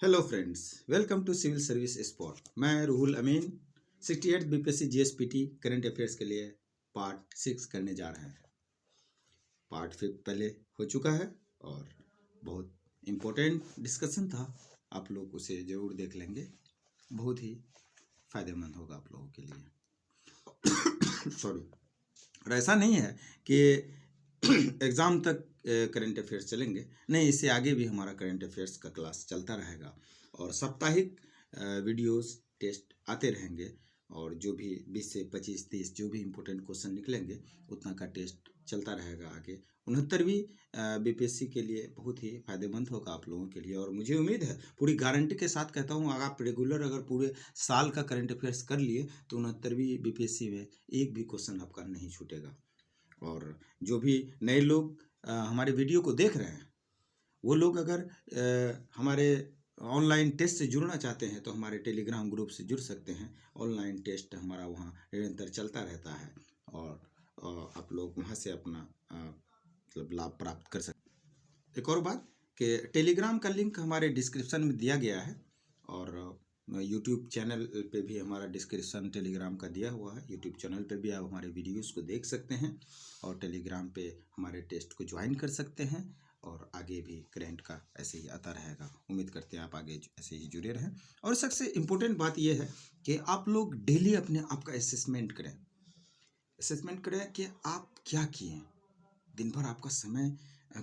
Hello friends, welcome to civil service spot. मैं Ruhul Amin 68 BPSC GSPT current affairs के लिए part 6 करने जा रहे हैं। पार्ट 5 पहले हो चुका है और बहुत इम्पोर्टेंट डिस्कशन था। आप लोग उसे ज़रूर देख लेंगे, बहुत ही फायदेमंद होगा आप लोगों के लिए। सॉरी। और ऐसा नहीं है कि एग्ज़ाम तक करंट अफेयर्स चलेंगे, नहीं, इससे आगे भी हमारा करंट अफेयर्स का क्लास चलता रहेगा और साप्ताहिक वीडियोस टेस्ट आते रहेंगे। और जो भी 20 से 25 30 जो भी इम्पोर्टेंट क्वेश्चन निकलेंगे उतना का टेस्ट चलता रहेगा आगे। 69वीं बीपीएससी के लिए बहुत ही फायदेमंद होगा आप लोगों के लिए। और मुझे उम्मीद है, पूरी गारंटी के साथ कहता हूँ, अगर आप रेगुलर अगर पूरे साल का करंट अफेयर्स कर लिए तो 69वीं बीपीएससी में एक भी क्वेश्चन आपका नहीं छूटेगा। और जो भी नए लोग हमारे वीडियो को देख रहे हैं, वो लोग अगर हमारे ऑनलाइन टेस्ट से जुड़ना चाहते हैं तो हमारे टेलीग्राम ग्रुप से जुड़ सकते हैं। ऑनलाइन टेस्ट हमारा वहाँ निरंतर चलता रहता है और आप लोग वहाँ से अपना मतलब लाभ प्राप्त कर सकते हैं। एक और बात कि टेलीग्राम का लिंक हमारे डिस्क्रिप्शन में दिया गया है और यूट्यूब चैनल पे भी हमारा डिस्क्रिप्शन टेलीग्राम का दिया हुआ है। यूट्यूब चैनल पे भी आप हमारे वीडियोस को देख सकते हैं और टेलीग्राम पे हमारे टेस्ट को ज्वाइन कर सकते हैं। और आगे भी करंट का ऐसे ही आता रहेगा। उम्मीद करते हैं आप आगे ऐसे ही जुड़े रहें। और सबसे इम्पोर्टेंट बात यह है कि आप लोग डेली अपने आप का असेसमेंट करें। असेसमेंट करें कि आप क्या किए, दिन भर आपका समय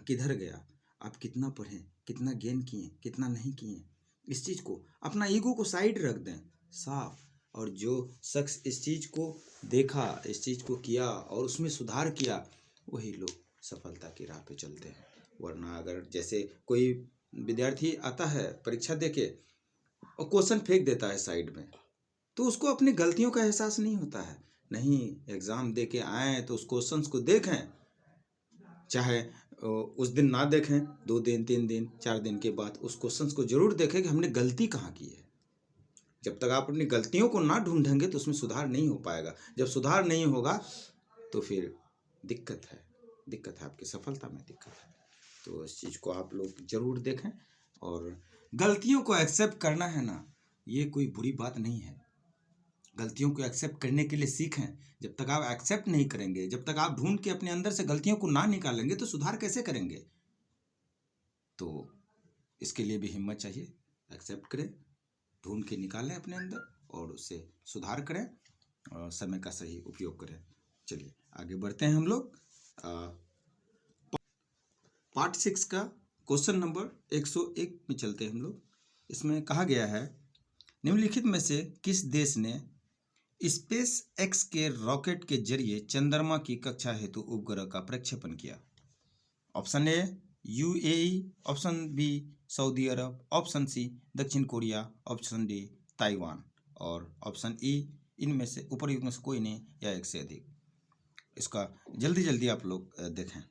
किधर गया, आप कितना पढ़ें, कितना गेन किए, कितना नहीं किए। इस चीज़ को, अपना ईगो को साइड रख दें साफ। और जो शख्स इस चीज़ को देखा, इस चीज़ को किया और उसमें सुधार किया, वही लोग सफलता की राह पे चलते हैं। वरना अगर जैसे कोई विद्यार्थी आता है परीक्षा देके और क्वेश्चन फेंक देता है साइड में, तो उसको अपनी गलतियों का एहसास नहीं होता है। नहीं, एग्ज़ाम दे के आए तो उस क्वेश्चन को देखें, चाहे उस दिन ना देखें, 2 दिन 3 दिन 4 दिन के बाद उस क्वेश्चन को जरूर देखें कि हमने गलती कहाँ की है। जब तक आप अपनी गलतियों को ना ढूंढेंगे तो उसमें सुधार नहीं हो पाएगा। जब सुधार नहीं होगा तो फिर दिक्कत है, आपकी सफलता में दिक्कत है। तो इस चीज़ को आप लोग जरूर देखें। और गलतियों को एक्सेप्ट करना है ना, ये कोई बुरी बात नहीं है। गलतियों को एक्सेप्ट करने के लिए सीखें। जब तक आप एक्सेप्ट नहीं करेंगे, जब तक आप ढूंढ के अपने अंदर से गलतियों को ना निकालेंगे तो सुधार कैसे करेंगे। तो इसके लिए भी हिम्मत चाहिए। एक्सेप्ट करें, ढूंढ के निकालें अपने अंदर और उससे सुधार करें और समय का सही उपयोग करें। चलिए आगे बढ़ते हैं हम लोग। पार्ट 6 का क्वेश्चन नंबर 101 में चलते हैं हम लोग। इसमें कहा गया है, निम्नलिखित में से किस देश ने स्पेस एक्स के रॉकेट के जरिए चंद्रमा की कक्षा हेतु उपग्रह का प्रक्षेपण किया। Option A UAE, option B Saudi Arab, option C दक्षिण कोरिया, ऑप्शन डी ताइवान और ऑप्शन ई इनमें से उपरयुक्त में से कोई नहीं या एक से अधिक। इसका जल्दी जल्दी आप लोग देखें।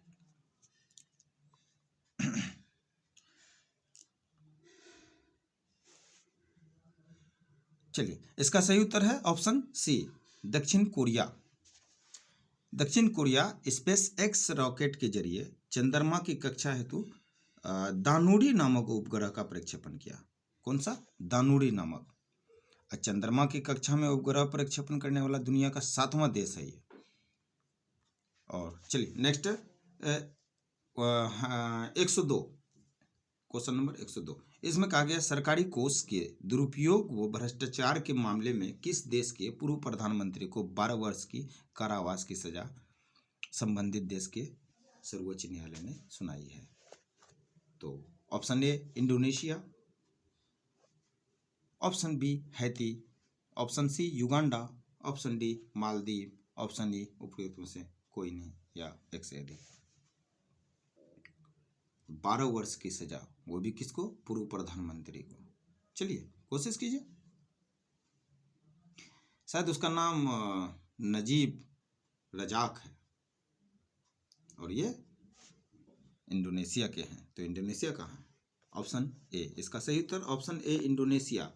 चलिए, इसका सही उत्तर है ऑप्शन सी दक्षिण कोरिया। दक्षिण कोरिया स्पेस एक्स रॉकेट के जरिए चंद्रमा की कक्षा हेतु दानुड़ी नामक उपग्रह का प्रक्षेपण किया। कौन सा? दानुड़ी नामक। चंद्रमा की कक्षा में उपग्रह प्रक्षेपण करने वाला दुनिया का 7वां देश है ये। और चलिए नेक्स्ट 102, क्वेश्चन नंबर 102। इसमें कहा गया, सरकारी कोष के दुरुपयोग व भ्रष्टाचार के मामले में किस देश के पूर्व प्रधानमंत्री को 12 वर्ष की कारावास की सजा संबंधित देश के सर्वोच्च न्यायालय ने सुनाई है। तो option A Indonesia, option B Haiti, option C Uganda, option D Maldives, option E उपयुक्त में से कोई नहीं या एक से अधिक। 12 वर्ष की सजा, वो भी किसको? पूर्व प्रधानमंत्री को। चलिए कोशिश कीजिए। शायद उसका नाम नजीब रजाक है और ये इंडोनेशिया के हैं। तो इंडोनेशिया कहाँ है? ऑप्शन ए इसका सही उत्तर, ऑप्शन ए इंडोनेशिया।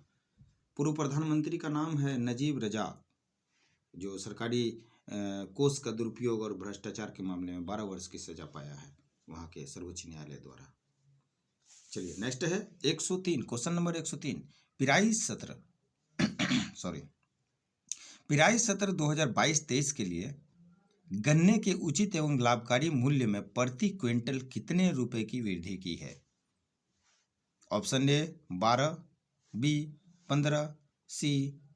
पूर्व प्रधानमंत्री का नाम है नजीब रजाक, जो सरकारी कोष का दुरुपयोग और भ्रष्टाचार के मामले में 12 वर्ष की सजा पाया है वहाँ के सर्वोच्च न्यायालय द्वारा। चलिए नेक्स्ट है 103, क्वेश्चन नंबर 103, पिराई सत्र सॉरी पिराई सत्र 2022-23 के लिए गन्ने के उचित एवं लाभकारी मूल्य में प्रति क्विंटल कितने रुपए की वृद्धि की है? Option A 12, B 15, C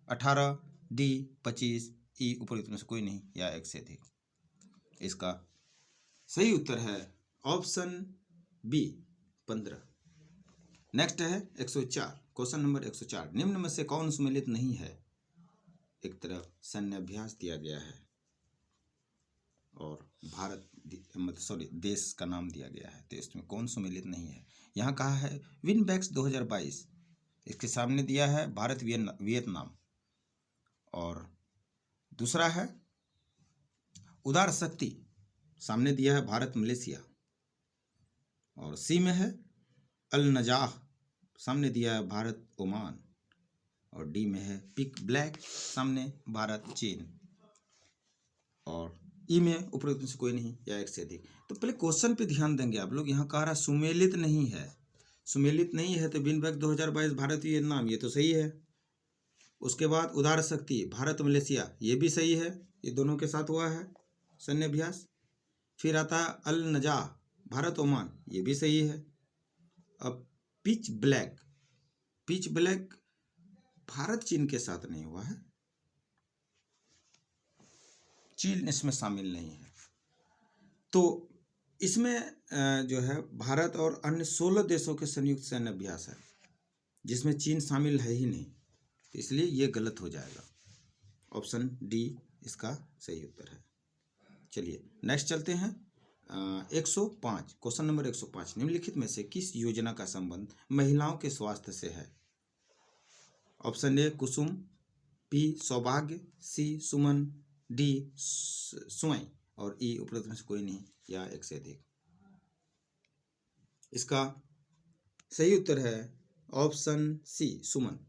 18, D 25, E उपरोक्त में से कोई नहीं या एक से अधिक। इसका सही उत्तर है ऑप्शन बी 15। नेक्स्ट है 104, क्वेश्चन नंबर 104, निम्न में से कौन सुमेलित नहीं है? एक तरफ सैन्य अभ्यास दिया गया है और भारत देश का नाम दिया गया है, तो इसमें कौन सुमेलित नहीं है? यहाँ कहा है विनबैक्स 2022, इसके सामने दिया है भारत वियतनाम, और दूसरा है उदार शक्ति, सामने दिया है भारत मलेशिया, और सी में है अल नजाह, सामने दिया है भारत ओमान, और डी में है पिक ब्लैक, सामने भारत चीन, और ई में उपरोक्त से कोई नहीं या एक से अधिक। तो पहले क्वेश्चन पे ध्यान देंगे आप लोग। यहाँ कह रहा सुमेलित नहीं है, सुमेलित नहीं है तो विनबैक 2022 भारत वियतनाम, ये तो सही है। उसके बाद उदार शक्ति भारत मलेशिया, ये भी सही है, ये दोनों के साथ हुआ है सैन्य अभ्यास। फिर आता है अल नजाह भारत ओमान, ये भी सही है। अब पिच ब्लैक भारत चीन के साथ नहीं हुआ है, चीन इसमें शामिल नहीं है। तो इसमें जो है भारत और अन्य 16 देशों के संयुक्त सैन्य अभ्यास है, जिसमें चीन शामिल है ही नहीं, इसलिए ये गलत हो जाएगा। ऑप्शन डी इसका सही उत्तर है। चलिए नेक्स्ट चलते हैं 105, क्वेश्चन नंबर 105, निम्नलिखित में से किस योजना का संबंध महिलाओं के स्वास्थ्य से है? ऑप्शन ए कुसुम, बी सौभाग्य, सी सुमन, डी स्वयं, और ई उपरोक्त में से कोई नहीं या एक से अधिक। इसका सही उत्तर है ऑप्शन सी सुमन।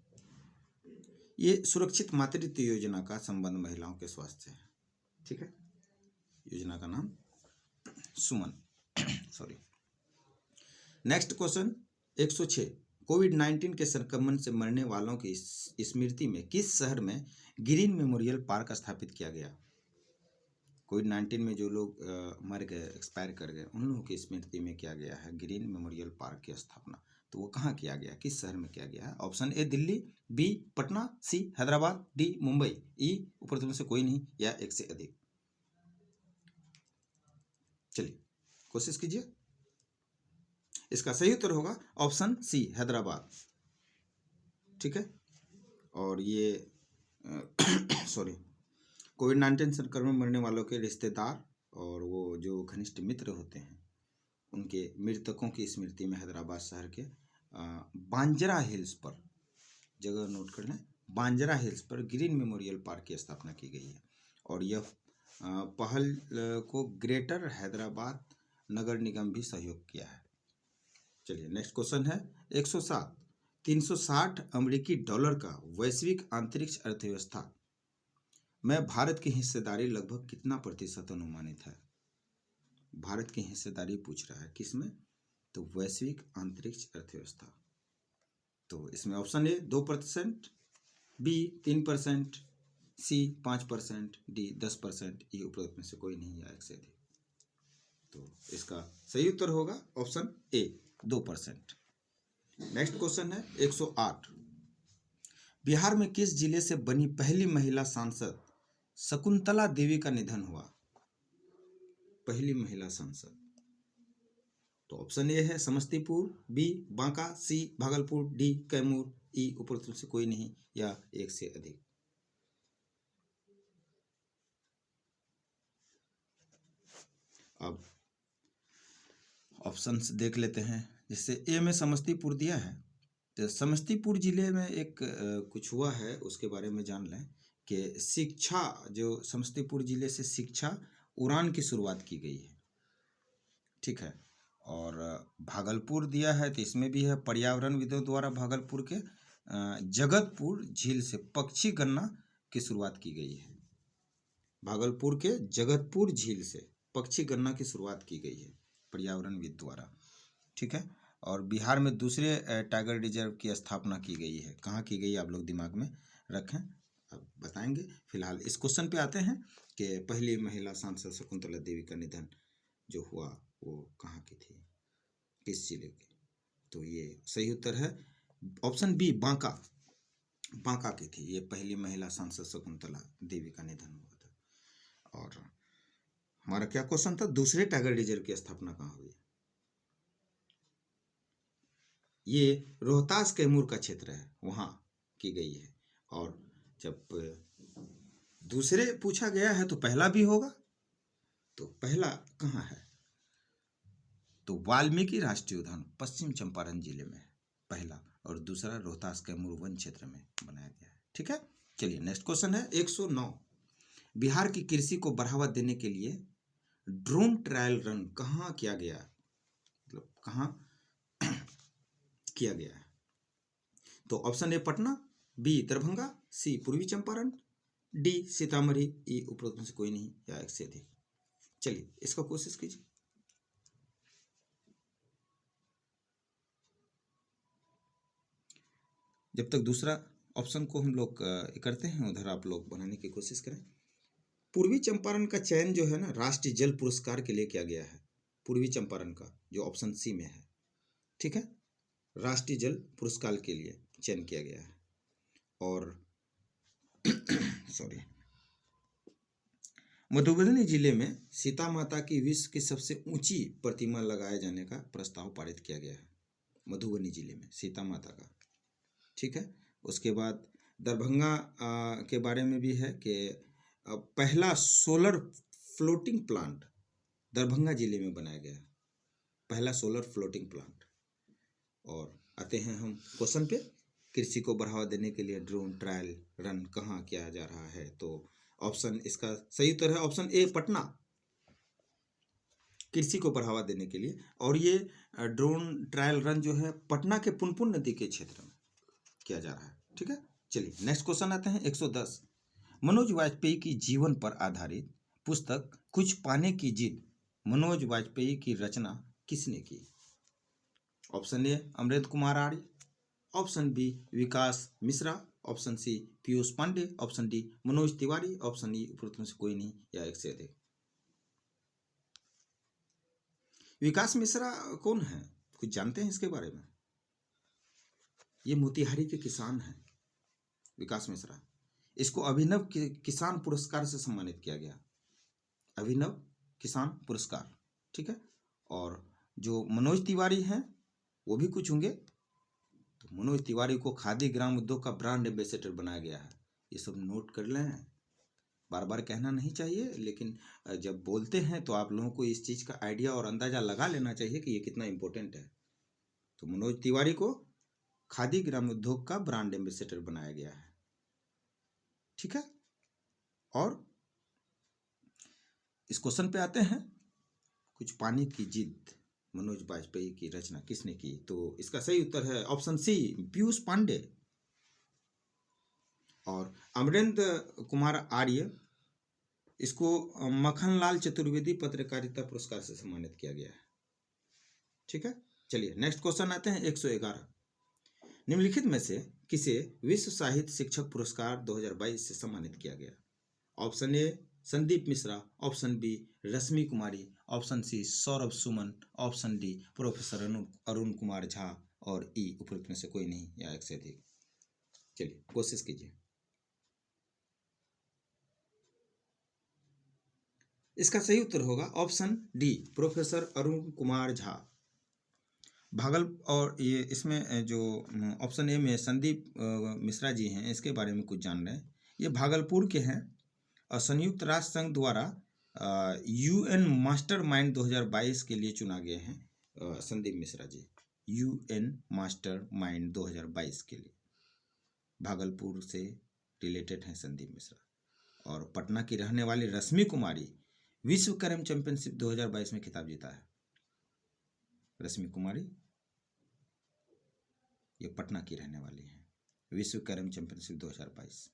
ये सुरक्षित मातृत्व योजना का संबंध महिलाओं के स्वास्थ्य से है। ठीक है, योजना का नाम सुमन सॉरी। नेक्स्ट क्वेश्चन 106, कोविड-19 के संक्रमण से मरने वालों की स्मृति में किस शहर में ग्रीन मेमोरियल पार्क स्थापित किया गया? कोविड-19 में जो लोग मर गए, एक्सपायर कर गए, उन लोगों की स्मृति में किया गया है ग्रीन मेमोरियल पार्क की स्थापना। तो वो कहाँ किया गया, किस शहर में किया गया है? Option A Delhi, B Patna, C Hyderabad, D Mumbai, E उपरोक्त में से कोई नहीं या एक से अधिक। चलिए कोशिश कीजिए। इसका सही उत्तर होगा ऑप्शन सी हैदराबाद। ठीक है, और ये सॉरी कोविड-19 संक्रमण मरने वालों के रिश्तेदार और वो जो घनिष्ठ मित्र होते हैं, उनके मृतकों की स्मृति में हैदराबाद शहर के बांजरा हिल्स पर, जगह नोट कर लें, बांजरा हिल्स पर ग्रीन मेमोरियल पार्क की स्थापना की गई है। और यह पहल को ग्रेटर हैदराबाद नगर निगम भी सहयोग किया है। चलिए नेक्स्ट क्वेश्चन है 107, 360 अमेरिकी डॉलर का वैश्विक अंतरिक्ष अर्थव्यवस्था में भारत की हिस्सेदारी लगभग कितना प्रतिशत अनुमानित है? भारत की हिस्सेदारी पूछ रहा है किसमें? तो वैश्विक अंतरिक्ष अर्थव्यवस्था। तो इसमें option A 2%, B 3%, C 5%, D 10%, E उपरोक्त में से कोई नहीं या एक से अधिक। तो इसका सही उत्तर होगा ऑप्शन ए 2%। नेक्स्ट क्वेश्चन है 108, बिहार में किस जिले से बनी पहली महिला सांसद शकुंतला देवी का निधन हुआ? पहली महिला सांसद। तो ऑप्शन ए है समस्तीपुर, बी बांका, सी भागलपुर, डी कैमूर, ई उपरोक्त से कोई नहीं या एक से अधिक। अब ऑप्शंस देख लेते हैं। जिससे ए में समस्तीपुर दिया है, तो समस्तीपुर जिले में एक कुछ हुआ है, उसके बारे में जान लें कि शिक्षा, जो समस्तीपुर जिले से शिक्षा उड़ान की शुरुआत की गई है। ठीक है, और भागलपुर दिया है, तो इसमें भी है पर्यावरणविदों द्वारा भागलपुर के जगतपुर झील से पक्षी गणना की शुरुआत की गई है। भागलपुर के जगतपुर झील से पक्षी गणना की शुरुआत की गई है पर्यावरणविद द्वारा। ठीक है, और बिहार में दूसरे टाइगर रिजर्व की स्थापना की गई है। कहाँ की गई आप लोग दिमाग में रखें, अब बताएंगे। फिलहाल इस क्वेश्चन पे आते हैं कि पहली महिला सांसद शकुंतला देवी का निधन जो हुआ वो कहाँ की थी, किस जिले की? तो ये सही उत्तर है ऑप्शन बी, बांका। बांका की थी ये पहली महिला सांसद शकुंतला देवी का निधन हुआ था। और हमारा क्या क्वेश्चन था, दूसरे टाइगर रिजर्व की स्थापना कहाँ हुई? ये रोहतास कैमूर का क्षेत्र है, वहाँ की गई है। और जब दूसरे पूछा गया है तो पहला भी होगा, तो पहला कहाँ है? तो वाल्मीकि राष्ट्रीय उद्यान पश्चिम चंपारण जिले में है पहला, और दूसरा रोहतास कैमूर वन क्षेत्र में बनाया गया है। ठीक है, चलिए नेक्स्ट क्वेश्चन है 109। बिहार की कृषि को बढ़ावा देने के लिए ड्रोन ट्रायल रन कहाँ किया गया, मतलब कहाँ किया गया है? तो option A Patna, B Darbhanga, C Purvi Champaran, D Sitamarhi, ई उपरोक्त में से कोई नहीं या एक से अधिक। चलिए इसका कोशिश कीजिए। जब तक दूसरा ऑप्शन को हम लोग करते हैं उधर आप लोग बनाने की कोशिश करें। पूर्वी चंपारण का चयन जो है ना राष्ट्रीय जल पुरस्कार के लिए किया गया है, पूर्वी चंपारण का जो ऑप्शन सी में है। ठीक है, राष्ट्रीय जल पुरस्कार के लिए चयन किया गया है। और सॉरी, मधुबनी जिले में सीता माता की विश्व की सबसे ऊंची प्रतिमा लगाए जाने का प्रस्ताव पारित किया गया है, मधुबनी जिले में सीता माता का। ठीक है, उसके बाद दरभंगा के बारे में भी है कि पहला सोलर फ्लोटिंग प्लांट दरभंगा जिले में बनाया गया, पहला सोलर फ्लोटिंग प्लांट। और आते हैं हम क्वेश्चन पे, कृषि को बढ़ावा देने के लिए ड्रोन ट्रायल रन कहाँ किया जा रहा है? तो ऑप्शन इसका सही उत्तर है ऑप्शन ए पटना, कृषि को बढ़ावा देने के लिए। और ये ड्रोन ट्रायल रन जो है पटना के पुनपुन नदी के क्षेत्र में किया जा रहा है। ठीक है, चलिए नेक्स्ट क्वेश्चन आते हैं 110। मनोज वाजपेयी की जीवन पर आधारित पुस्तक कुछ पाने की जिद मनोज वाजपेयी की रचना किसने की? Option A Amrendra Kumar Arya, option B Vikas Mishra, option C Piyush Pandey, option D Manoj Tiwari, option E उपरोक्त में से कोई नहीं या एक से अधिक। विकास मिश्रा कौन है, कुछ जानते हैं इसके बारे में? ये मोतिहारी के किसान हैं विकास मिश्रा। इसको अभिनव किसान पुरस्कार से सम्मानित किया गया, अभिनव किसान पुरस्कार। ठीक है, और जो मनोज तिवारी हैं वो भी कुछ होंगे। तो मनोज तिवारी को खादी ग्राम उद्योग का ब्रांड एम्बेसडर बनाया गया है। ये सब नोट कर लें, बार बार कहना नहीं चाहिए, लेकिन जब बोलते हैं तो आप लोगों को इस चीज़ का आइडिया और अंदाज़ा लगा लेना चाहिए कि ये कितना इम्पोर्टेंट है। तो मनोज तिवारी को खादी ग्राम उद्योग का ब्रांड एम्बेसडर बनाया गया है। ठीक है, और इस क्वेश्चन पे आते हैं, कुछ पाने की जिद मनोज वाजपेयी की रचना किसने की? तो इसका सही उत्तर है ऑप्शन सी पीयूष पांडे। और अमरेंद्र कुमार आर्य, इसको मक्खनलाल चतुर्वेदी पत्रकारिता पुरस्कार से सम्मानित किया गया है। ठीक है, चलिए नेक्स्ट क्वेश्चन आते हैं 111। निम्नलिखित में से किसे विश्व साहित्य शिक्षक पुरस्कार 2022 से सम्मानित किया गया? Option A Sandeep Mishra, option B Rashmi Kumari, option C Saurabh Suman, option D professor Arun Kumar Jha, और ई उपरोक्त में से कोई नहीं या एक से अधिक। चलिए कोशिश कीजिए। इसका सही उत्तर होगा option D professor Arun Kumar Jha. और ये इसमें जो ऑप्शन ए में संदीप मिश्रा जी हैं, इसके बारे में कुछ जान रहे हैं। ये भागलपुर के हैं और संयुक्त राष्ट्र संघ द्वारा UN मास्टर माइंड 2022 के लिए चुना गए हैं Sandeep Mishra ji. UN master mind 2022 के लिए भागलपुर से रिलेटेड हैं संदीप मिश्रा। और पटना की रहने वाली रश्मि कुमारी विश्व कैरम चैंपियनशिप 2022 में खिताब जीता है। रश्मि कुमारी ये पटना की रहने वाली हैं, विश्व कैरम चैंपियनशिप 2022।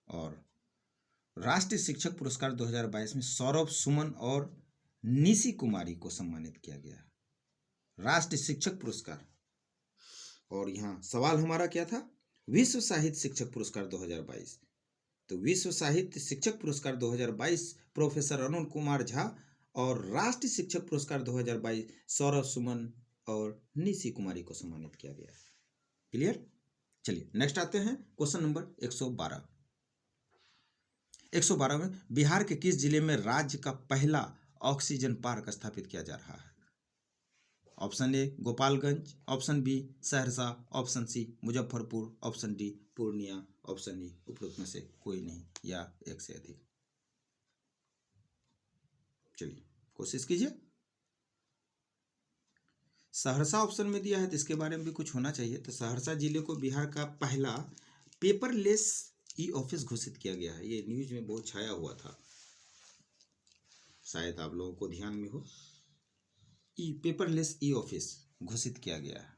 और राष्ट्रीय शिक्षक पुरस्कार 2022 में सौरभ सुमन और निशी कुमारी को सम्मानित किया गया है। राष्ट्रीय शिक्षक पुरस्कार। और यहाँ सवाल हमारा क्या था, विश्व साहित्य शिक्षक पुरस्कार 2022। तो विश्व साहित्य शिक्षक पुरस्कार 2022 प्रोफेसर अरुण कुमार झा और राष्ट्रीय शिक्षक पुरस्कार 2022 सौरभ सुमन और निशी कुमारी को सम्मानित किया गया है। क्लियर। चलिए नेक्स्ट आते हैं क्वेश्चन नंबर 112। 112 में बिहार के किस जिले में राज्य का पहला ऑक्सीजन पार्क स्थापित किया जा रहा है? Option A Gopalganj, option B Saharsa, option C Muzaffarpur, option D Purnia, option E उपरोक्त में से कोई नहीं या एक से अधिक। चलिए कोशिश कीजिए। सहरसा ऑप्शन में दिया है तो इसके बारे में भी कुछ होना चाहिए। तो सहरसा जिले को बिहार का पहला पेपरलेस ई ऑफिस घोषित किया गया है। ये न्यूज में बहुत छाया हुआ था, शायद आप लोगों को ध्यान में हो। पेपरलेस ई ऑफिस घोषित किया गया है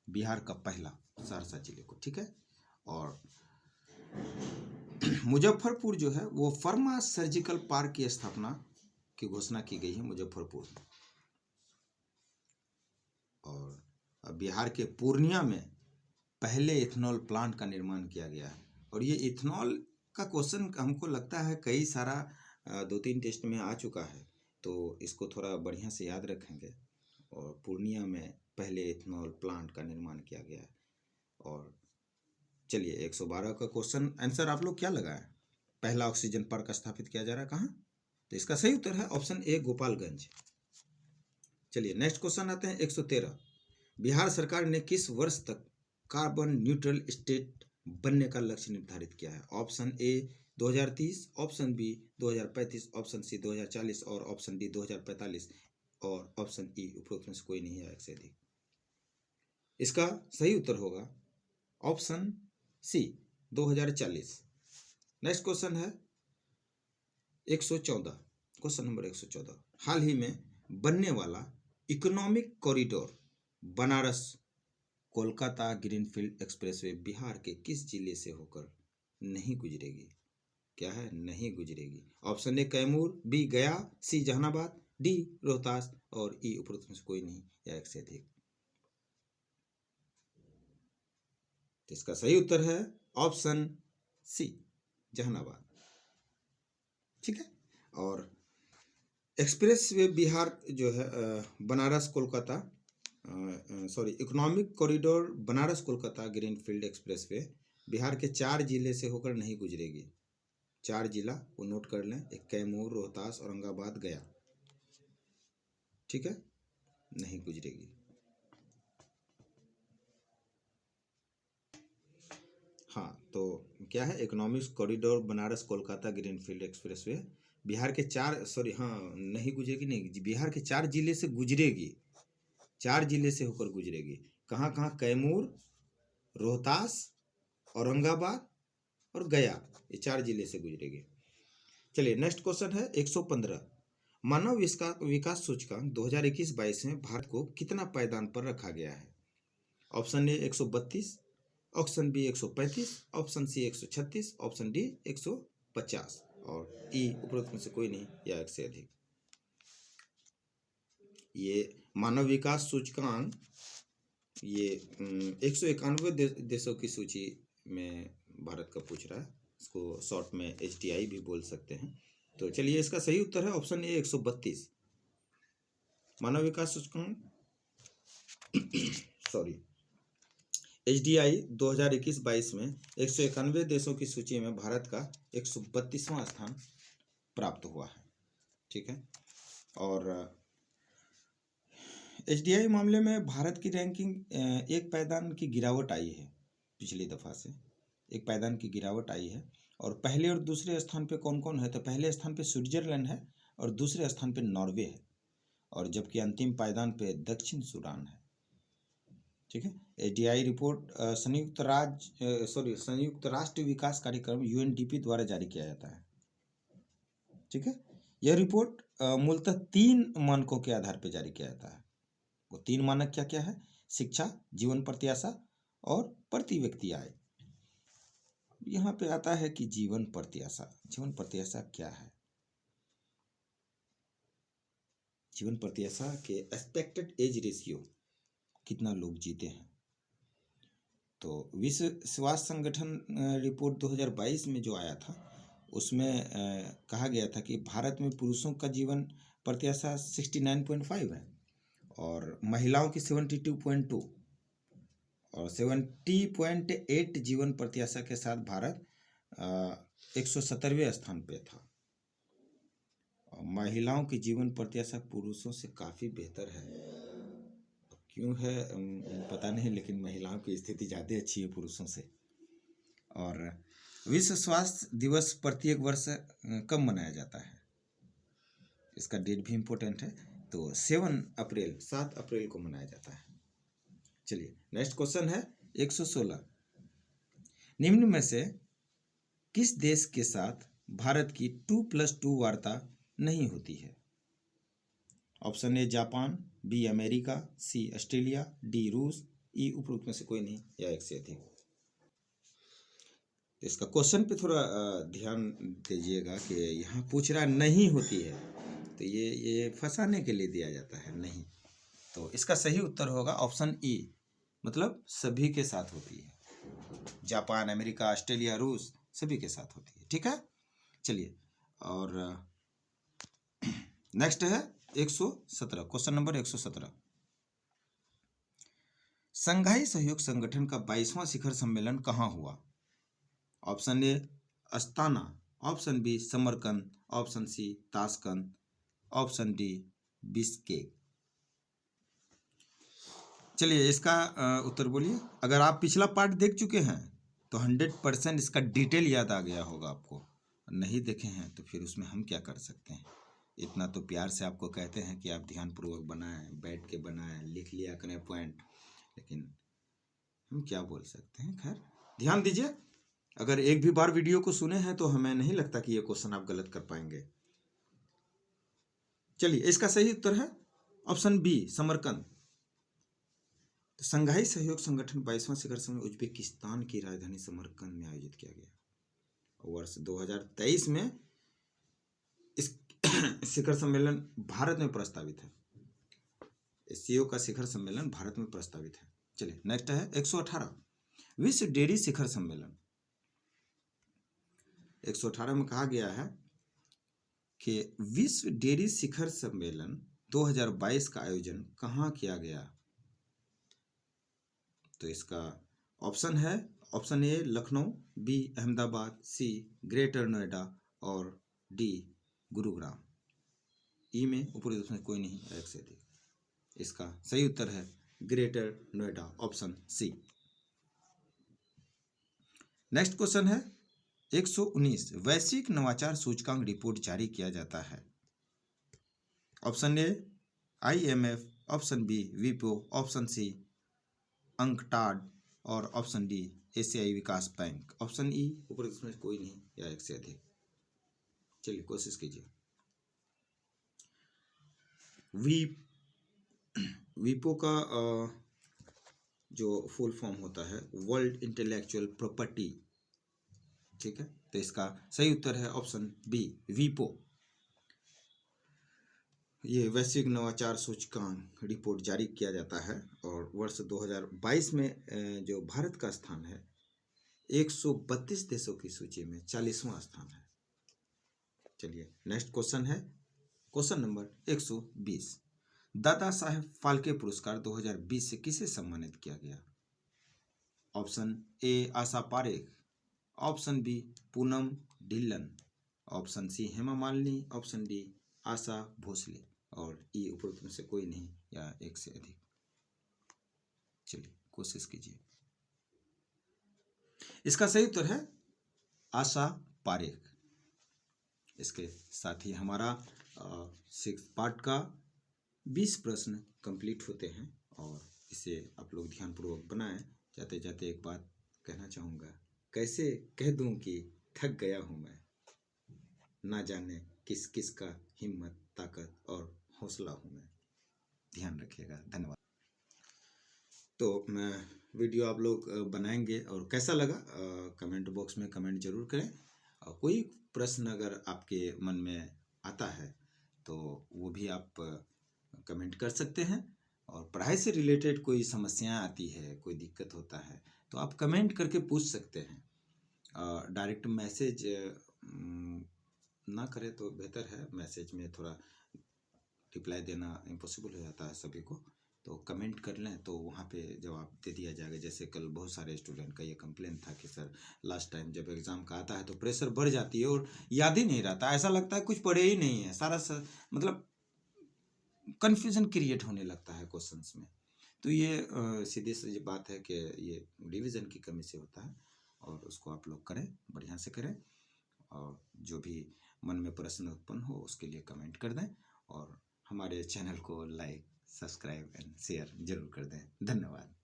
बिहार का पहला, सहरसा जिले को। ठीक है। और मुजफ्फरपुर जो है वो फर्मा सर्जिकल पार्क की स्थापना की घोषणा की गई है मुजफ्फरपुर में। और बिहार के पूर्णिया में पहले इथेनॉल प्लांट का निर्माण किया गया है। और ये इथेनॉल का क्वेश्चन हमको लगता है कई सारा 2-3 टेस्ट में आ चुका है, तो इसको थोड़ा बढ़िया से याद रखेंगे। और पूर्णिया में पहले इथेनॉल प्लांट का निर्माण किया गया है। और चलिए 112 का क्वेश्चन आंसर आप लोग क्या लगाए? पहला ऑक्सीजन पार्क स्थापित किया जा रहा है कहाँ? तो इसका सही उत्तर है ऑप्शन ए गोपालगंज। चलिए नेक्स्ट क्वेश्चन आते हैं 113। बिहार सरकार ने किस वर्ष तक कार्बन न्यूट्रल स्टेट बनने का लक्ष्य निर्धारित किया है? Option A 2030, option B 2035, option C 2040 और ऑप्शन डी 2045 और ऑप्शन ई उपरोक्त में से कोई नहीं है एक से अधिक। इसका सही उत्तर होगा ऑप्शन सी 2040। नेक्स्ट क्वेश्चन है 114, क्वेश्चन नंबर 114। हाल ही में बनने वाला economic corridor Banaras Kolkata greenfield expressway Bihar के किस जिले से होकर नहीं गुजरेगी? क्या है? नहीं गुजरेगी। ऑप्शन ए कैमूर, बी गया, सी जहानाबाद, डी रोहतास और ई उपरोक्त में से कोई नहीं या एक से अधिक। तो इसका सही उत्तर है ऑप्शन सी जहानाबाद। ठीक है। और एक्सप्रेस वे बिहार जो है Banaras Kolkata economic corridor Banaras Kolkata greenfield express way Bihar के 4 जिले से होकर नहीं गुजरेगी। 4 जिला वो नोट कर लें, एक कैमूर, रोहतास, औरंगाबाद, गया। ठीक है, नहीं गुजरेगी। हाँ, तो क्या है, economic corridor Banaras Kolkata greenfield expressway Bihar के 4 नहीं गुजरेगी, नहीं, बिहार के 4 जिले से गुजरेगी, 4 जिले से होकर गुजरेगी। कहाँ कहाँ? कैमूर, रोहतास, औरंगाबाद और गया, ये 4 जिले से गुजरेगी। चलिए नेक्स्ट क्वेश्चन है 115। मानव विकास सूचकांक 2021-22 में भारत को कितना पायदान पर रखा गया है? Option A 132, option B 135, option C 136, option D 150 और ई उपरोक्त में से कोई नहीं या एक से अधिक। ये मानव विकास सूचकांक ये 191 देशों की सूची में भारत का पूछ रहा है। इसको शॉर्ट में HDI भी बोल सकते हैं। तो चलिए इसका सही उत्तर है ऑप्शन ए 132। मानव विकास सूचकांक HDI 2021-22 में 191 देशों की सूची में भारत का 132वां स्थान प्राप्त हुआ है। ठीक है। और HDI मामले में भारत की रैंकिंग एक पायदान की गिरावट आई है, पिछली दफ़ा से एक पायदान की गिरावट आई है। और पहले और दूसरे स्थान पे कौन कौन है? तो पहले स्थान पे स्विट्जरलैंड है और दूसरे स्थान पे नॉर्वे है, और जबकि अंतिम पायदान पे दक्षिण सूडान है। ठीक है। HDI रिपोर्ट संयुक्त राष्ट्र विकास कार्यक्रम UNDP द्वारा जारी किया जाता है। ठीक है। यह रिपोर्ट मूलतः 3 मानकों के आधार पर जारी किया जाता है। वो 3 मानक क्या क्या है? शिक्षा, जीवन प्रत्याशा और प्रति व्यक्ति आय। यहाँ पे आता है कि जीवन प्रत्याशा क्या है? जीवन प्रत्याशा के एक्सपेक्टेड एज रेशियो, कितना लोग जीते हैं। तो विश्व स्वास्थ्य संगठन रिपोर्ट 2022 में जो आया था उसमें कहा गया था कि भारत में पुरुषों का जीवन प्रत्याशा 69.5 है और महिलाओं की 72.2 और 70.8 जीवन प्रत्याशा के साथ भारत 170वें स्थान पे था। और महिलाओं की जीवन प्रत्याशा पुरुषों से काफ़ी बेहतर है। क्यों है पता नहीं, लेकिन महिलाओं की स्थिति ज़्यादा अच्छी है पुरुषों से। और विश्व स्वास्थ्य दिवस प्रत्येक वर्ष कब मनाया जाता है, इसका डेट भी इम्पोर्टेंट है। तो 7 अप्रैल को मनाया जाता है। चलिए नेक्स्ट क्वेश्चन है 116। निम्न में से किस देश के साथ भारत की 2+2 वार्ता नहीं होती है? Option A Japan, B America, C Australia, D रूस, ई उपरोक्त में से कोई नहीं या एक से अधिक। इसका क्वेश्चन पे थोड़ा ध्यान दीजिएगा कि यहाँ पूछ रहा नहीं होती है, तो ये फंसाने के लिए दिया जाता है नहीं। तो इसका सही उत्तर होगा ऑप्शन ई, मतलब सभी के साथ होती है। जापान, अमेरिका, ऑस्ट्रेलिया, रूस सभी के साथ होती है। ठीक है, चलिए और नेक्स्ट है 117, क्वेश्चन नंबर 117। संघाई सहयोग संगठन का 22वां शिखर सम्मेलन कहाँ हुआ? Option A Astana, option B Samarkand, option C Tashkent, option D Bishkek. चलिए इसका उत्तर बोलिए। अगर आप पिछला पार्ट देख चुके हैं तो 100% इसका डिटेल याद आ गया होगा आपको। नहीं देखे हैं तो फिर उसमें हम क्या कर सकते हैं। इतना तो प्यार से आपको कहते हैं कि आप ध्यानपूर्वक बनाएं, बैठ के बनाएं, लिख लिया करें पॉइंट, लेकिन हम क्या बोल सकते हैं। खैर ध्यान दीजिए, अगर एक भी बार वीडियो को सुने हैं तो हमें नहीं लगता कि ये क्वेश्चन आप गलत कर पाएंगे। चलिए इसका सही उत्तर है ऑप्शन बी समरकंद। तो संघाई सहयोग संगठन 22वां शिखर सम्मेलन उज्बेकिस्तान की राजधानी समरकंद में आयोजित किया गया। वर्ष 2023 में इस शिखर सम्मेलन भारत में प्रस्तावित है। एससीओ का शिखर सम्मेलन भारत में प्रस्तावित है। चलिए नेक्स्ट है 118 विश्व डेयरी शिखर सम्मेलन। 118 में कहा गया है कि विश्व डेयरी शिखर सम्मेलन 2022 का आयोजन कहाँ किया गया? तो इसका ऑप्शन है option A Lucknow, B Ahmedabad, C greater Noida और डी गुरुग्राम। ई में उपरोक्त में कोई नहीं, एक से अधिक। इसका सही उत्तर है greater Noida, option C. Next question है 119 वैश्विक नवाचार सूचकांक रिपोर्ट जारी किया जाता है। Option A IMF, option B विपो, ऑप्शन सी अंकटाड और ऑप्शन डी एशियाई विकास बैंक। ऑप्शन ई उपरोक्त में कोई नहीं या एक से अधिक। चलिए कोशिश कीजिए। विपो का जो फुल फॉर्म होता है वर्ल्ड इंटेलेक्चुअल प्रॉपर्टी। ठीक है, तो इसका सही उत्तर है ऑप्शन बी विपो। ये वैश्विक नवाचार सूचकांक रिपोर्ट जारी किया जाता है और वर्ष 2022 में जो भारत का स्थान है 132 देशों की सूची में 40वां स्थान है। चलिए नेक्स्ट क्वेश्चन है क्वेश्चन नंबर 120 दादा साहेब फाल्के पुरस्कार 2020 से किसे सम्मानित किया गया? Option A Asha Parekh, option B Poonam Dhillon, option C Hema Malini, option D Asha Bhosle और ई उपरोक्त में से कोई नहीं या एक से अधिक। चलिए कोशिश कीजिए। इसका सही उत्तर है आशा पारेख। इसके साथ ही हमारा 6 पार्ट का 20 प्रश्न कंप्लीट होते हैं और इसे आप लोग ध्यानपूर्वक बनाएं। जाते जाते एक बात कहना चाहूँगा, कैसे कह दूं कि थक गया हूँ मैं, ना जाने किस किस का हिम्मत, ताकत और हौसला हूँ मैं। ध्यान रखिएगा, धन्यवाद। तो मैं वीडियो आप लोग बनाएंगे और कैसा लगा कमेंट बॉक्स में कमेंट जरूर करें। और कोई प्रश्न अगर आपके मन में आता है तो वो भी आप कमेंट कर सकते हैं। और पढ़ाई से रिलेटेड कोई समस्याएं आती है, कोई दिक्कत होता है, तो आप कमेंट करके पूछ सकते हैं। डायरेक्ट मैसेज ना करें तो बेहतर है, मैसेज में थोड़ा रिप्लाई देना इम्पॉसिबल हो जाता है सभी को। तो कमेंट कर लें तो वहाँ पे जवाब दे दिया जाएगा। जैसे कल बहुत सारे स्टूडेंट का ये कंप्लेन था कि सर लास्ट टाइम जब एग्ज़ाम का आता है तो प्रेशर बढ़ जाती है और याद ही नहीं रहता, ऐसा लगता है कुछ पढ़े ही नहीं है, सारा मतलब कन्फ्यूज़न क्रिएट होने लगता है क्वेश्चंस में। तो ये सीधी सी बात है कि ये रिवीजन की कमी से होता है, और उसको आप लोग करें, बढ़िया से करें। और जो भी मन में प्रश्न उत्पन्न हो उसके लिए कमेंट कर दें, और हमारे चैनल को लाइक, सब्सक्राइब एंड शेयर जरूर कर दें। धन्यवाद।